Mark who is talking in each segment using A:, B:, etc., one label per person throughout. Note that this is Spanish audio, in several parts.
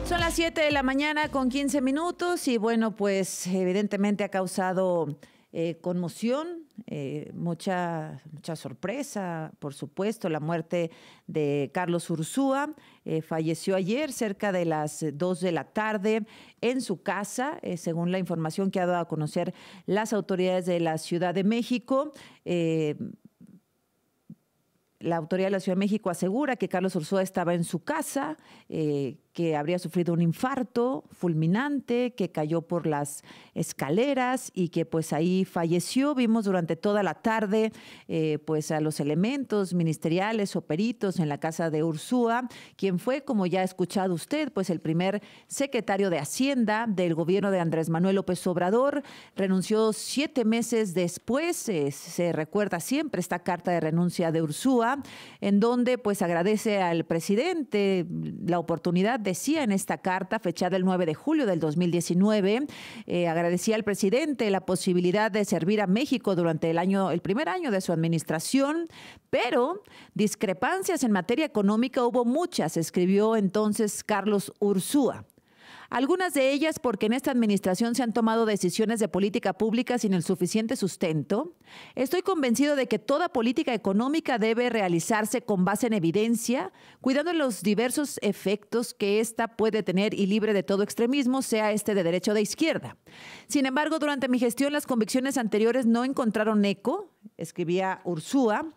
A: Son las 7 de la mañana con 15 minutos y bueno, pues evidentemente ha causado conmoción, mucha sorpresa, por supuesto, la muerte de Carlos Ursúa. Falleció ayer cerca de las 2 de la tarde en su casa, según la información que ha dado a conocer las autoridades de la Ciudad de México. La autoridad de la Ciudad de México asegura que Carlos Ursúa estaba en su casa, que habría sufrido un infarto fulminante, que cayó por las escaleras y que pues ahí falleció. Vimos durante toda la tarde pues a los elementos ministeriales o peritos en la casa de Ursúa, quien fue, como ya ha escuchado usted, pues el primer secretario de Hacienda del gobierno de Andrés Manuel López Obrador. Renunció 7 meses después. Se recuerda siempre esta carta de renuncia de Ursúa, en donde pues agradece al presidente la oportunidad. Decía en esta carta, fechada el 9 de julio del 2019, agradecía al presidente la posibilidad de servir a México durante el primer año de su administración, pero discrepancias en materia económica hubo muchas, escribió entonces Carlos Ursúa. Algunas de ellas porque en esta administración se han tomado decisiones de política pública sin el suficiente sustento. Estoy convencido de que toda política económica debe realizarse con base en evidencia, cuidando los diversos efectos que ésta puede tener y libre de todo extremismo, sea este de derecha o de izquierda. Sin embargo, durante mi gestión las convicciones anteriores no encontraron eco, escribía Ursúa.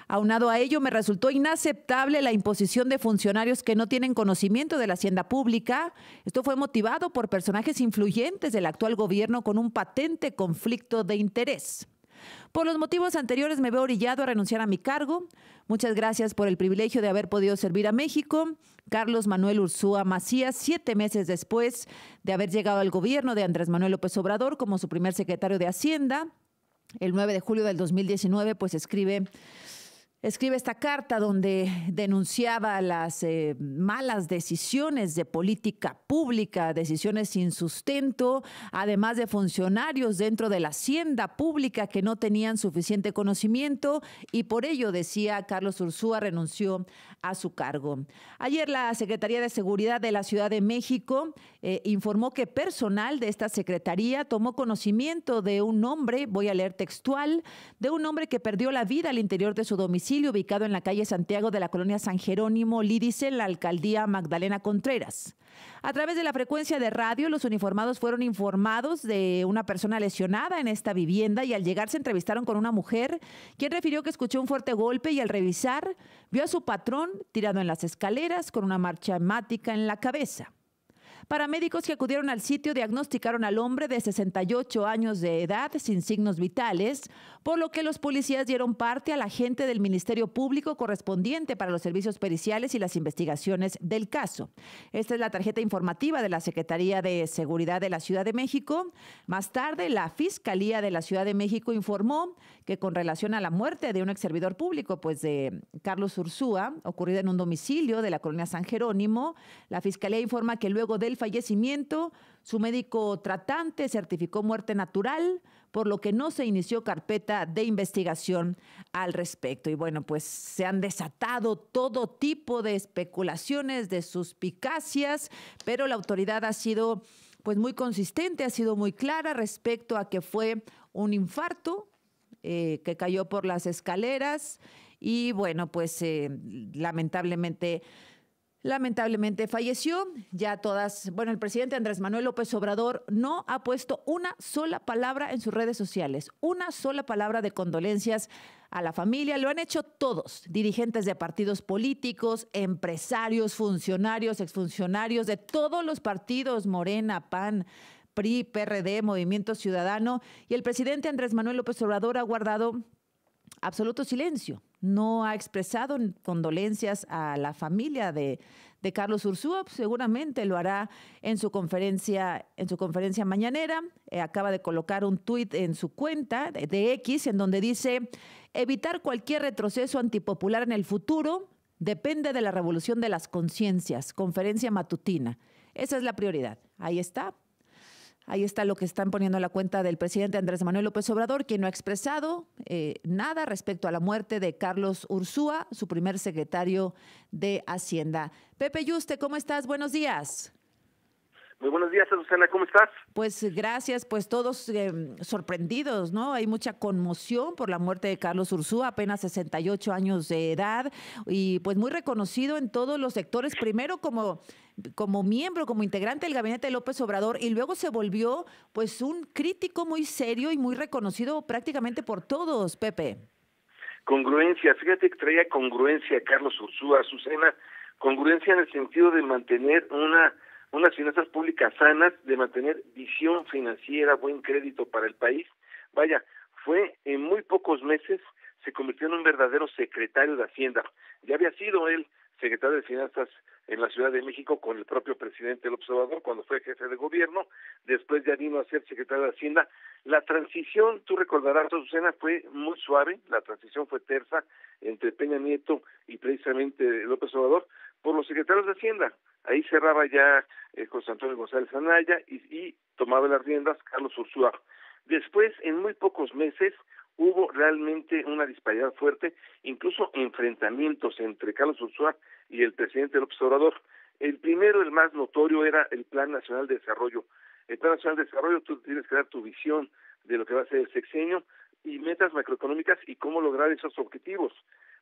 A: Aunado a ello, me resultó inaceptable la imposición de funcionarios que no tienen conocimiento de la hacienda pública. Esto fue motivado por personajes influyentes del actual gobierno con un patente conflicto de interés. Por los motivos anteriores me veo orillado a renunciar a mi cargo. Muchas gracias por el privilegio de haber podido servir a México. Carlos Manuel Ursúa Macías, 7 meses después de haber llegado al gobierno de Andrés Manuel López Obrador como su primer secretario de Hacienda. El 9 de julio del 2019, pues escribe esta carta donde denunciaba las malas decisiones de política pública, decisiones sin sustento, además de funcionarios dentro de la hacienda pública que no tenían suficiente conocimiento y por ello, decía Carlos Ursúa, renunció a su cargo. Ayer la Secretaría de Seguridad de la Ciudad de México informó que personal de esta secretaría tomó conocimiento de un hombre, voy a leer textual, de un hombre que perdió la vida al interior de su domicilio ubicado en la calle Santiago de la colonia San Jerónimo Lídice, en la alcaldía Magdalena Contreras. A través de la frecuencia de radio, los uniformados fueron informados de una persona lesionada en esta vivienda y al llegar se entrevistaron con una mujer, quien refirió que escuchó un fuerte golpe y al revisar vio a su patrón tirado en las escaleras con una marcha hemática en la cabeza. Paramédicos que acudieron al sitio diagnosticaron al hombre de 68 años de edad sin signos vitales, por lo que los policías dieron parte al agente del Ministerio Público correspondiente para los servicios periciales y las investigaciones del caso. Esta es la tarjeta informativa de la Secretaría de Seguridad de la Ciudad de México. Más tarde, la Fiscalía de la Ciudad de México informó que con relación a la muerte de un exservidor público, pues de Carlos Ursúa, ocurrida en un domicilio de la colonia San Jerónimo, la Fiscalía informa que luego del fallecimiento, su médico tratante certificó muerte natural, por lo que no se inició carpeta de investigación al respecto. Y bueno, pues se han desatado todo tipo de especulaciones, de suspicacias, pero la autoridad ha sido pues muy consistente, ha sido muy clara respecto a que fue un infarto que cayó por las escaleras y bueno, pues lamentablemente falleció. Ya todas, bueno, el presidente Andrés Manuel López Obrador no ha puesto una sola palabra en sus redes sociales, una sola palabra de condolencias a la familia. Lo han hecho todos, dirigentes de partidos políticos, empresarios, funcionarios, exfuncionarios de todos los partidos, Morena, PAN, PRI, PRD, Movimiento Ciudadano, y el presidente Andrés Manuel López Obrador ha guardado absoluto silencio. No ha expresado condolencias a la familia de Carlos Ursúa. Seguramente lo hará en su conferencia mañanera. Acaba de colocar un tuit en su cuenta de X en donde dice: evitar cualquier retroceso antipopular en el futuro depende de la revolución de las conciencias. Conferencia matutina. Esa es la prioridad. Ahí está. Ahí está lo que están poniendo en la cuenta del presidente Andrés Manuel López Obrador, quien no ha expresado nada respecto a la muerte de Carlos Ursúa, su primer secretario de Hacienda. Pepe Yuste, ¿cómo estás? Buenos días.
B: Muy buenos días, Azucena, ¿cómo estás?
A: Pues gracias, pues todos sorprendidos, ¿no? Hay mucha conmoción por la muerte de Carlos Ursúa, apenas 68 años de edad y pues muy reconocido en todos los sectores, primero como miembro, como integrante del gabinete de López Obrador y luego se volvió pues un crítico muy serio y muy reconocido prácticamente por todos, Pepe.
B: Congruencia, fíjate que traía congruencia Carlos Ursúa, Azucena, congruencia en el sentido de mantener unas finanzas públicas sanas, de mantener visión financiera, buen crédito para el país. Vaya, fue en muy pocos meses, se convirtió en un verdadero secretario de Hacienda. Ya había sido él secretario de Finanzas en la Ciudad de México con el propio presidente López Obrador cuando fue jefe de gobierno, después ya vino a ser secretario de Hacienda. La transición, tú recordarás, Azucena, fue muy suave, la transición fue tersa entre Peña Nieto y precisamente López Obrador por los secretarios de Hacienda. Ahí cerraba ya José Antonio González Anaya y tomaba las riendas Carlos Ursúa. Después, en muy pocos meses, hubo realmente una disparidad fuerte, incluso enfrentamientos entre Carlos Ursúa y el presidente López Obrador. El primero, el más notorio, era el Plan Nacional de Desarrollo. El Plan Nacional de Desarrollo, tú tienes que dar tu visión de lo que va a ser el sexenio y metas macroeconómicas y cómo lograr esos objetivos.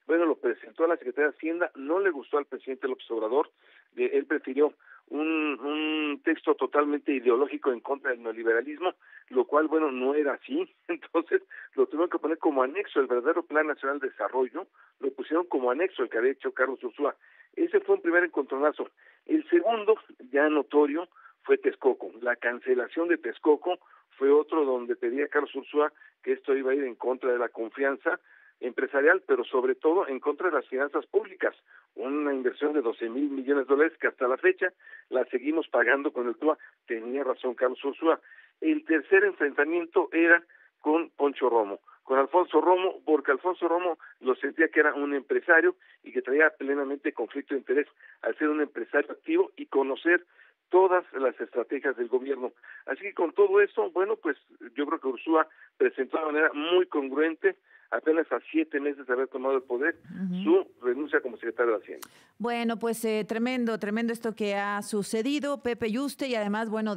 B: Bueno, lo presentó a la Secretaría de Hacienda, no le gustó al presidente López Obrador, él prefirió un texto totalmente ideológico en contra del neoliberalismo, lo cual, bueno, no era así. Entonces lo tuvieron que poner como anexo. El verdadero Plan Nacional de Desarrollo lo pusieron como anexo, el que había hecho Carlos Ursúa. Ese fue un primer encontronazo. El segundo, ya notorio, fue Texcoco. La cancelación de Texcoco fue otro donde pedía Carlos Ursúa que esto iba a ir en contra de la confianza empresarial, pero sobre todo en contra de las finanzas públicas. Una inversión de 12,000 millones de dólares que hasta la fecha la seguimos pagando con el TUA. Tenía razón Carlos Ursúa. El tercer enfrentamiento era con Poncho Romo, con Alfonso Romo, porque Alfonso Romo lo sentía que era un empresario y que traía plenamente conflicto de interés al ser un empresario activo y conocer todas las estrategias del gobierno. Así que con todo eso, bueno, pues yo creo que Ursúa presentó de manera muy congruente, apenas a 7 meses de haber tomado el poder, su renuncia como secretario de Hacienda.
A: Bueno, pues tremendo esto que ha sucedido, Pepe Yuste, y además, bueno,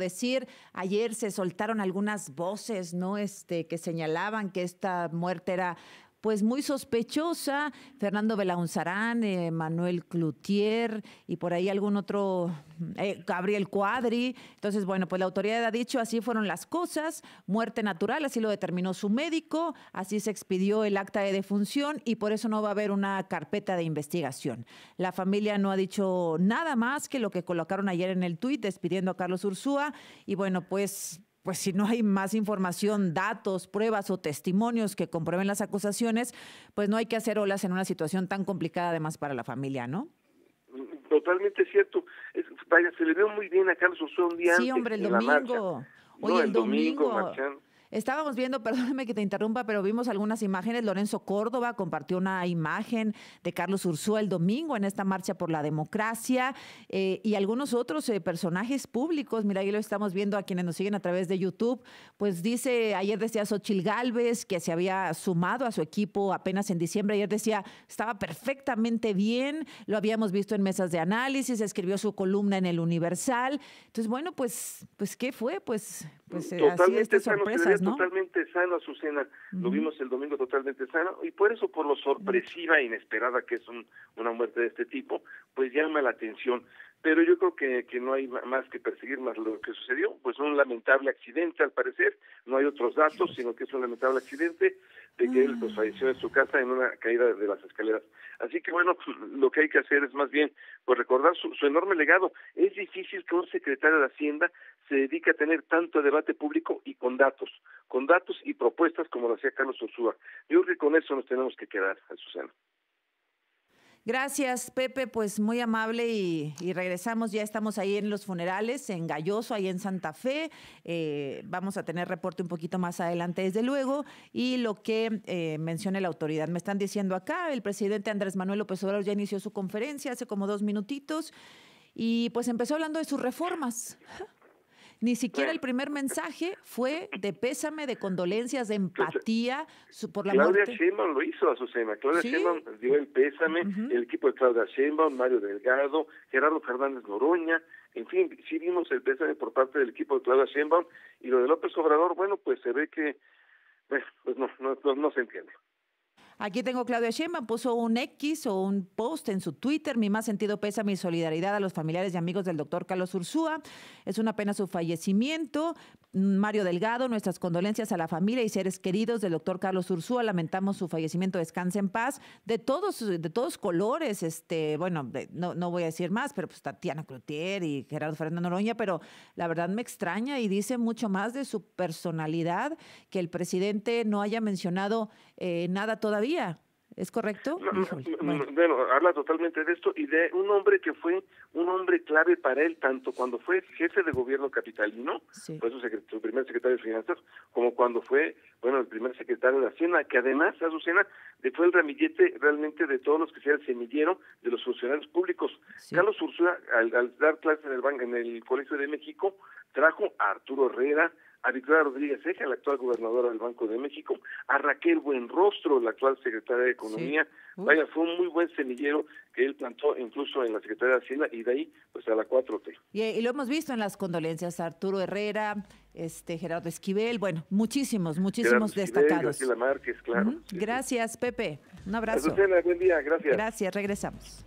A: ayer se soltaron algunas voces, ¿no? Que señalaban que esta muerte era pues muy sospechosa. Fernando Belaunzarán, Manuel Cloutier y por ahí algún otro, Gabriel Cuadri. Entonces, bueno, pues la autoridad ha dicho así fueron las cosas, muerte natural, así lo determinó su médico, así se expidió el acta de defunción y por eso no va a haber una carpeta de investigación. La familia no ha dicho nada más que lo que colocaron ayer en el tuit despidiendo a Carlos Ursúa y bueno, pues si no hay más información, datos, pruebas o testimonios que comprueben las acusaciones, pues no hay que hacer olas en una situación tan complicada además para la familia, ¿no?
B: Totalmente cierto. Vaya, se le vio muy bien a Carlos Ursúa un día
A: Sí,
B: antes
A: hombre, el
B: en la marcha.
A: domingo.
B: No,
A: Oye, el
B: el domingo
A: domingo.
B: marchando.
A: Estábamos viendo, perdóname que te interrumpa, pero vimos algunas imágenes. Lorenzo Córdoba compartió una imagen de Carlos Ursúa el domingo en esta marcha por la democracia y algunos otros personajes públicos. Mira, ahí lo estamos viendo a quienes nos siguen a través de YouTube. Pues ayer decía Xóchitl Gálvez que se había sumado a su equipo apenas en diciembre. Ayer decía, estaba perfectamente bien, lo habíamos visto en mesas de análisis, escribió su columna en El Universal. Entonces, bueno, pues ¿qué fue? Pues así estas sorpresas, ¿no?
B: Totalmente sano, Azucena. Lo vimos el domingo totalmente sano y por eso, por lo sorpresiva e inesperada que es una muerte de este tipo, pues llama la atención. Pero yo creo que no hay más que perseguir más lo que sucedió, pues un lamentable accidente al parecer, no hay otros datos, sino que es un lamentable accidente de que él pues falleció en su casa en una caída de las escaleras. Así que bueno, lo que hay que hacer es más bien pues recordar su enorme legado. Es difícil que un secretario de Hacienda se dedique a tener tanto debate público y con datos y propuestas como lo hacía Carlos Ursúa. Yo creo que con eso nos tenemos que quedar, Azucena.
A: Gracias, Pepe, pues muy amable y regresamos, ya estamos ahí en los funerales, en Galloso, ahí en Santa Fe, vamos a tener reporte un poquito más adelante, desde luego, y lo que mencione la autoridad. Me están diciendo acá, el presidente Andrés Manuel López Obrador ya inició su conferencia hace como 2 minutitos y pues empezó hablando de sus reformas. Ni siquiera el primer mensaje fue de pésame, de condolencias, de empatía por la muerte.
B: Claudia Sheinbaum lo hizo, Azucena. Claudia
A: ¿Sí?
B: Sheinbaum dio el pésame, el equipo de Claudia Sheinbaum, Mario Delgado, Gerardo Fernández Noroña, En fin, sí vimos el pésame por parte del equipo de Claudia Sheinbaum, y lo de López Obrador, bueno, pues se ve que pues no se entiende.
A: Aquí tengo Claudia Sheinbaum, puso un X o un post en su Twitter: mi más sentido pésame y solidaridad a los familiares y amigos del doctor Carlos Ursúa. Es una pena su fallecimiento. Mario Delgado, nuestras condolencias a la familia y seres queridos del doctor Carlos Ursúa. Lamentamos su fallecimiento, descanse en paz. De todos colores, bueno, no voy a decir más, pero pues Tatiana Cloutier y Gerardo Fernández Noroña, pero la verdad me extraña y dice mucho más de su personalidad que el presidente no haya mencionado nada todavía. ¿Es correcto?
B: Bueno, habla totalmente de esto y de un hombre que fue un hombre clave para él, tanto cuando fue jefe de gobierno capitalino, sí, fue su primer secretario de Finanzas, como cuando fue, el primer secretario de Hacienda, que además, Azucena, fue el ramillete realmente de todos los que sea el semillero de los funcionarios públicos. Sí. Carlos Ursúa, al dar clases en el Colegio de México, trajo a Arturo Herrera, a Victoria Rodríguez Ceja, la actual gobernadora del Banco de México, a Raquel Buenrostro, la actual secretaria de Economía. Sí. Vaya, fue un muy buen semillero que él plantó incluso en la Secretaría de Hacienda y de ahí pues a la 4T.
A: Y lo hemos visto en las condolencias a Arturo Herrera, Gerardo Esquivel, muchísimos destacados.
B: Graciela Márquez, claro.
A: Sí, gracias, Pepe. Un abrazo.
B: Azucena, buen día, gracias.
A: Gracias, regresamos.